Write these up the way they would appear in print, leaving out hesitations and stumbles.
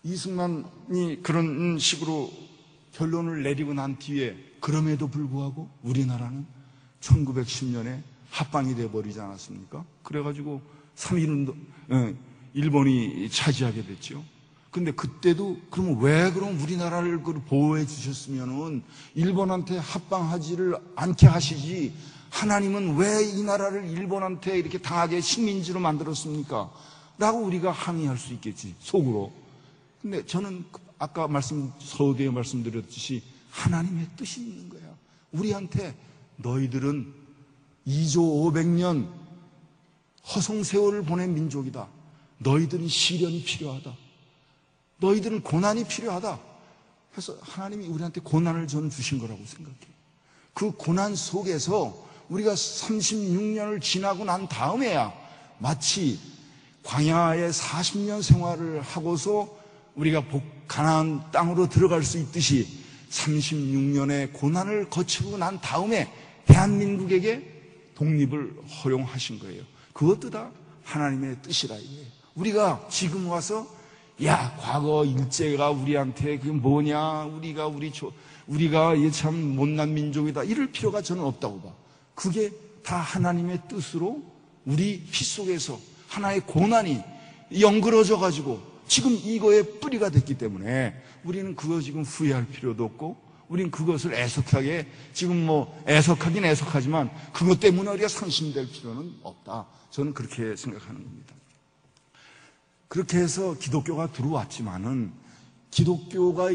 이승만이 그런 식으로 결론을 내리고 난 뒤에 그럼에도 불구하고 우리나라는 1910년에 합방이 돼버리지 않았습니까? 그래가지고 3.1운동, 일본이 차지하게 됐죠. 근데 그때도 그러면 왜 그럼 우리나라를 보호해 주셨으면은 일본한테 합방하지를 않게 하시지, 하나님은 왜 이 나라를 일본한테 이렇게 당하게 식민지로 만들었습니까? 라고 우리가 항의할 수 있겠지, 속으로. 근데 저는 아까 서두에 말씀드렸듯이 하나님의 뜻이 있는 거야. 우리한테 너희들은 2조 500년 허송세월을 보낸 민족이다. 너희들은 시련이 필요하다. 너희들은 고난이 필요하다. 그래서 하나님이 우리한테 고난을 저는 주신 거라고 생각해요. 그 고난 속에서 우리가 36년을 지나고 난 다음에야 마치 광야에 40년 생활을 하고서 우리가 가나안 땅으로 들어갈 수 있듯이 36년의 고난을 거치고 난 다음에 대한민국에게 독립을 허용하신 거예요. 그것도 다 하나님의 뜻이라 이거예요. 우리가 지금 와서 야, 과거 일제가 우리한테 그게 뭐냐, 우리가 참 못난 민족이다, 이럴 필요가 저는 없다고 봐. 그게 다 하나님의 뜻으로 우리 피 속에서 하나의 고난이 연그러져 가지고 지금 이거의 뿌리가 됐기 때문에 우리는 그거 지금 후회할 필요도 없고, 우리는 그것을 애석하게, 지금 애석하긴 애석하지만 그것 때문에 우리가 상심될 필요는 없다. 저는 그렇게 생각하는 겁니다. 그렇게 해서 기독교가 들어왔지만은, 기독교가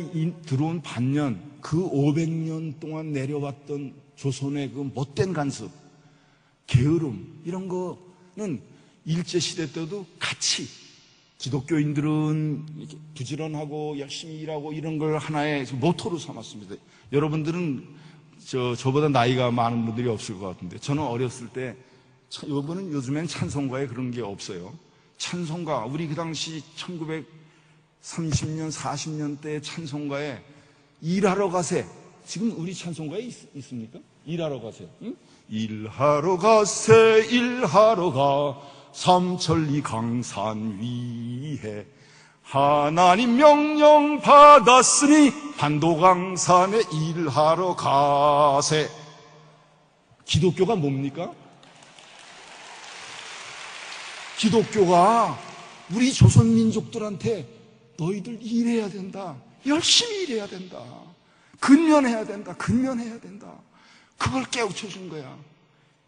들어온 반년, 그 500년 동안 내려왔던 조선의 그 못된 간섭, 게으름, 이런 거는 일제시대 때도 같이 기독교인들은 이렇게 부지런하고 열심히 일하고 이런 걸 하나의 모토로 삼았습니다. 여러분들은 저보다 나이가 많은 분들이 없을 것 같은데, 저는 어렸을 때, 이번은 요즘엔 찬송가에 그런 게 없어요. 찬송가, 우리 그 당시 1930년, 40년대 찬송가에 일하러 가세. 지금 우리 찬송가에 있습니까? 일하러 가세. 응? 일하러 가세, 일하러 가. 삼천리 강산 위에 하나님 명령 받았으니 반도강산에 일하러 가세. 기독교가 뭡니까? 기독교가 우리 조선민족들한테 너희들 일해야 된다, 열심히 일해야 된다, 근면해야 된다, 근면해야 된다, 그걸 깨우쳐준 거야.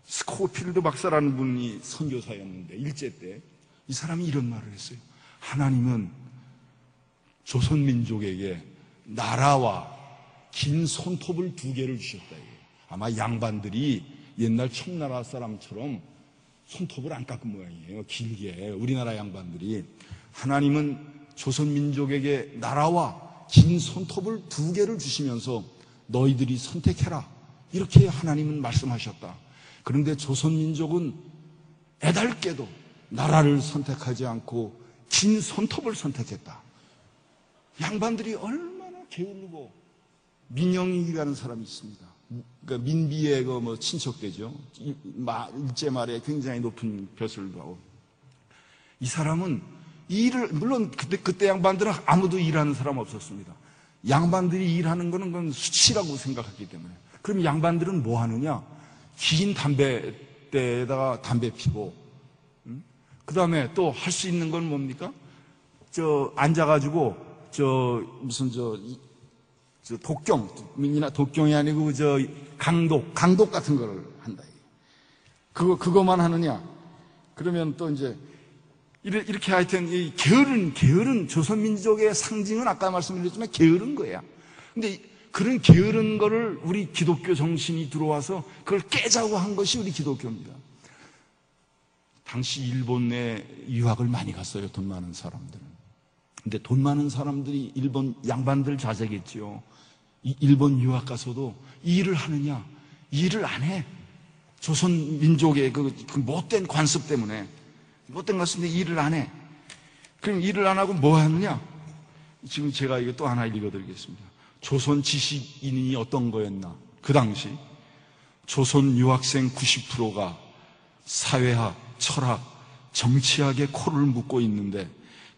스코필드 박사라는 분이 선교사였는데, 일제 때 이 사람이 이런 말을 했어요. 하나님은 조선민족에게 나라와 긴 손톱을 2개를 주셨다. 아마 양반들이 옛날 청나라 사람처럼 손톱을 안 깎은 모양이에요. 길게. 우리나라 양반들이. 하나님은 조선민족에게 나라와 긴 손톱을 2개를 주시면서 너희들이 선택해라, 이렇게 하나님은 말씀하셨다. 그런데 조선민족은 애달게도 나라를 선택하지 않고 긴 손톱을 선택했다. 양반들이 얼마나 게으르고, 민영이라는 사람이 있습니다. 그러니까 민비의 친척되죠. 일제 말에 굉장히 높은 벼슬을 하고, 이 사람은 일을, 물론 그때 양반들은 아무도 일하는 사람 없었습니다. 양반들이 일하는 거는 그건 수치라고 생각했기 때문에. 그럼 양반들은 뭐 하느냐? 긴 담배대에다가 담배 피고, 그 다음에 또 할 수 있는 건 뭡니까? 앉아가지고, 독경이 아니고, 강독 같은 거를 한다. 그거만 하느냐? 그러면 또 이제, 이렇게 하여튼, 이 게으른 조선민족의 상징은 아까 말씀드렸지만 게으른 거야. 근데 그런 게으른 거를 우리 기독교 정신이 들어와서 그걸 깨자고 한 것이 우리 기독교입니다. 당시 일본 내 유학을 많이 갔어요, 돈 많은 사람들은. 근데 돈 많은 사람들이 일본 양반들 자제겠지요. 일본 유학 가서도 일을 하느냐? 일을 안 해. 조선 민족의 그 못된 관습 때문에. 못된 관습 때문에 일을 안 해. 그럼 일을 안 하고 뭐 하느냐? 지금 제가 이거 또 하나 읽어드리겠습니다. 조선 지식인이 어떤 거였나? 그 당시 조선 유학생 90%가 사회학, 철학, 정치학에 코를 묶고 있는데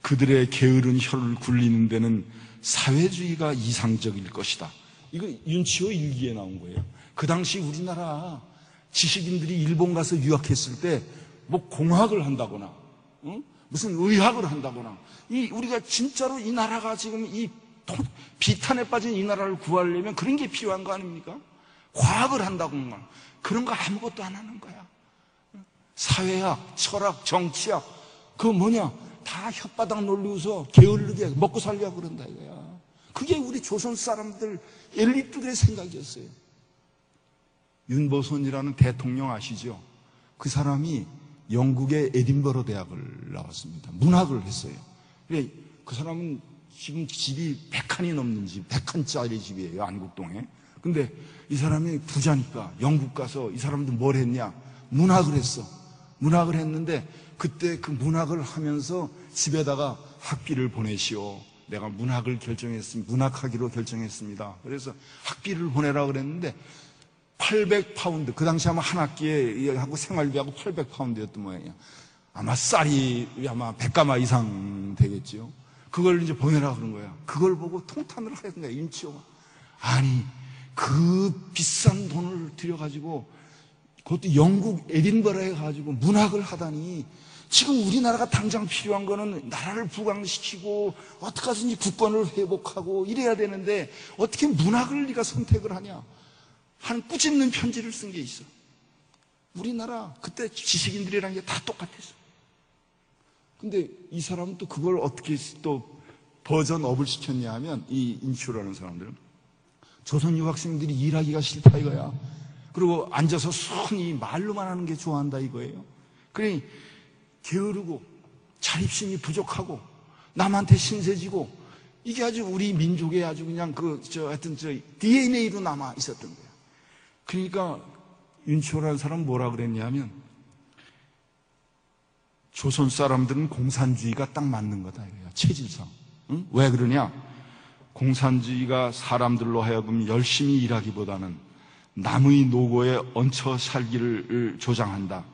그들의 게으른 혀를 굴리는 데는 사회주의가 이상적일 것이다. 이거 윤치호 일기에 나온 거예요. 그 당시 우리나라 지식인들이 일본 가서 유학했을 때 뭐 공학을 한다거나, 무슨 의학을 한다거나, 우리가 진짜로 이 나라가 지금 비탄에 빠진 이 나라를 구하려면 그런 게 필요한 거 아닙니까? 과학을 한다거나 그런 거 아무것도 안 하는 거야. 사회학, 철학, 정치학, 그거 뭐냐? 다 혓바닥 놀리고서 게을르게 먹고 살려고 그런다 이거야. 그게 우리 조선 사람들 엘리트들의 생각이었어요. 윤보선이라는 대통령 아시죠? 그 사람이 영국의 에딘버러 대학을 나왔습니다. 문학을 했어요. 그 사람은 지금 집이 100칸이 넘는 집, 100칸짜리 집이에요, 안국동에. 근데 이 사람이 부자니까 영국 가서 이 사람들 뭘 했냐? 문학을 했어. 문학을 했는데 그때 그 문학을 하면서 집에다가 학비를 보내시오. 내가 문학을 결정했습니다. 문학하기로 결정했습니다. 그래서 학비를 보내라고 그랬는데 800파운드, 그 당시 아마 한 학기에 하고 생활비하고 800파운드였던 모양이야. 아마 쌀이 아마 100가마 이상 되겠죠. 그걸 이제 보내라고 그런 거야. 그걸 보고 통탄을 하는 거야, 윤치호가. 아니, 그 비싼 돈을 들여가지고, 그것도 영국 에딘버러에 가지고 문학을 하다니, 지금 우리나라가 당장 필요한 거는 나라를 부강시키고, 어떻게 하든지 국권을 회복하고 이래야 되는데, 어떻게 문학을 네가 선택을 하냐? 한 꾸짖는 편지를 쓴 게 있어. 우리나라 그때 지식인들이라는 게 다 똑같았어. 근데 이 사람은 또 그걸 어떻게 또 버전업을 시켰냐 하면, 이 인치호라는 사람들은 조선 유학생들이 일하기가 싫다 이거야. 그리고 앉아서 순히 말로만 하는 게 좋아한다 이거예요. 그러니 게으르고 자립심이 부족하고 남한테 신세지고, 이게 아주 우리 민족의 아주 그냥 하여튼 DNA로 남아 있었던 거예요. 그러니까 윤치호라는 사람은 뭐라 그랬냐면, 조선 사람들은 공산주의가 딱 맞는 거다 이거야, 체질상. 응? 왜 그러냐? 공산주의가 사람들로 하여금 열심히 일하기보다는 남의 노고에 얹혀 살기를 조장한다.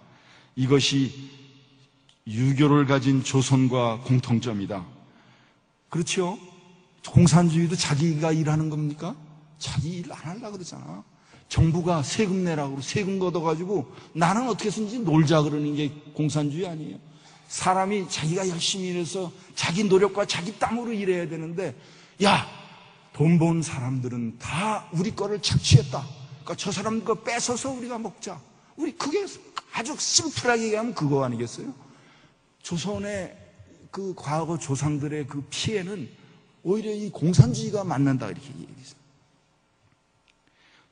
이것이 유교를 가진 조선과 공통점이다. 그렇죠? 공산주의도 자기가 일하는 겁니까? 자기 일 안 하려고 그러잖아. 정부가 세금 내라고 세금 걷어가지고 나는 어떻게 해서든지 놀자 그러는 게 공산주의 아니에요. 사람이 자기가 열심히 일해서 자기 노력과 자기 땀으로 일해야 되는데, 야, 돈 번 사람들은 다 우리 거를 착취했다. 그러니까 저 사람 거 뺏어서 우리가 먹자. 그게 아주 심플하게 얘기하면 그거 아니겠어요? 조선의 그 과거 조상들의 그 피해는 오히려 이 공산주의가 맞는다 이렇게 얘기했어요.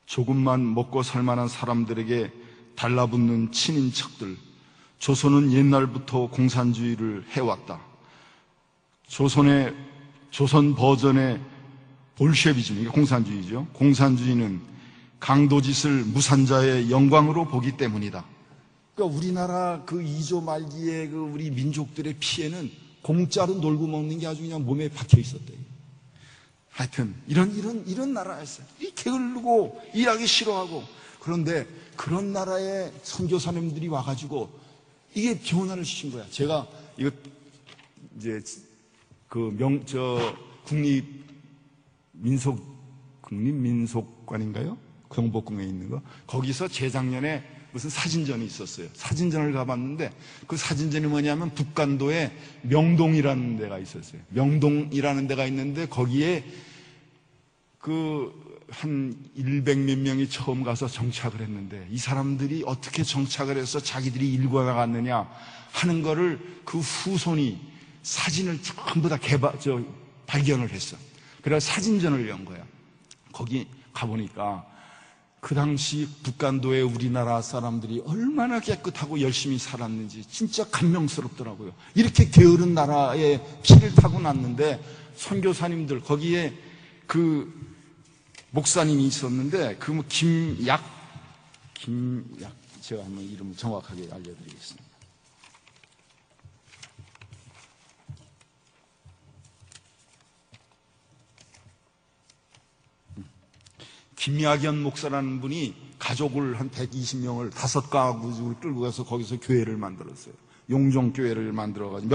조금만 먹고 살만한 사람들에게 달라붙는 친인척들. 조선은 옛날부터 공산주의를 해왔다. 조선 버전의 볼셰비즘, 이게 공산주의죠. 공산주의는 강도짓을 무산자의 영광으로 보기 때문이다. 그러니까 우리나라 그 2조 말기에 그 우리 민족들의 피해는 공짜로 놀고 먹는 게 아주 그냥 몸에 박혀 있었대요. 하여튼 이런 나라였어요. 게을르고 일하기 싫어하고. 그런데 그런 나라의 선교사님들이 와가지고 이게 변화를 시킨 거야. 제가 이거 이제 국립민속관인가요? 경복궁에 있는 거. 거기서 재작년에 무슨 사진전이 있었어요. 사진전을 가봤는데 그 사진전이 뭐냐면 북간도에 명동이라는 데가 있었어요. 명동이라는 데가 있는데 거기에 한 100몇 명이 처음 가서 정착을 했는데, 이 사람들이 어떻게 정착을 해서 자기들이 일구어 나갔느냐 하는 거를 그 후손이 사진을 전부 다 발견을 했어. 그래서 사진전을 연 거야. 거기 가보니까 그 당시 북간도의 우리나라 사람들이 얼마나 깨끗하고 열심히 살았는지 진짜 감명스럽더라고요. 이렇게 게으른 나라에 피를 타고 났는데, 선교사님들, 거기에 목사님이 있었는데, 김약, 제가 한번 이름을 정확하게 알려드리겠습니다. 김약연 목사라는 분이 가족을 한 120명을 5가구를 끌고 가서 거기서 교회를 만들었어요. 용종교회를 만들어가지고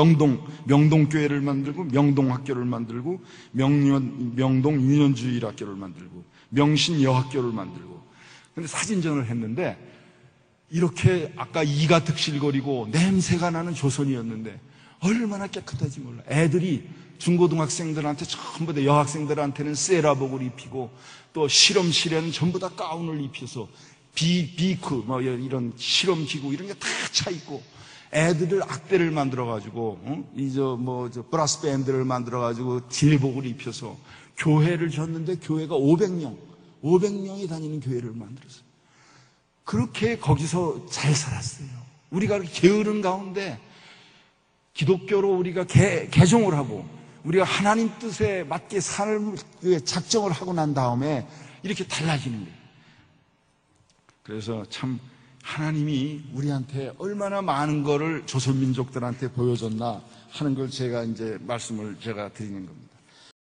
명동교회를 만들고 명동학교를 만들고 명동유년주일학교를 만들고 명신여학교를 만들고. 근데 사진전을 했는데 이렇게 아까 이가 득실거리고 냄새가 나는 조선이었는데 얼마나 깨끗한지 몰라. 애들이 중고등학생들한테 전부 다 여학생들한테는 세라복을 입히고 또 실험실에는 전부 다 가운을 입혀서 비크 뭐 이런 실험기구 이런 게 다 차 있고 애들을 악대를 만들어가지고 브라스 밴드를 만들어가지고 딜복을 입혀서 교회를 졌는데 교회가 500명이 다니는 교회를 만들었어요. 그렇게 거기서 잘 살았어요. 우리가 게으른 가운데 기독교로 우리가 개종을 하고 우리가 하나님 뜻에 맞게 삶을 작정을 하고 난 다음에 이렇게 달라지는 거예요. 그래서 참 하나님이 우리한테 얼마나 많은 거를 조선민족들한테 보여줬나 하는 걸 제가 이제 말씀을 제가 드리는 겁니다.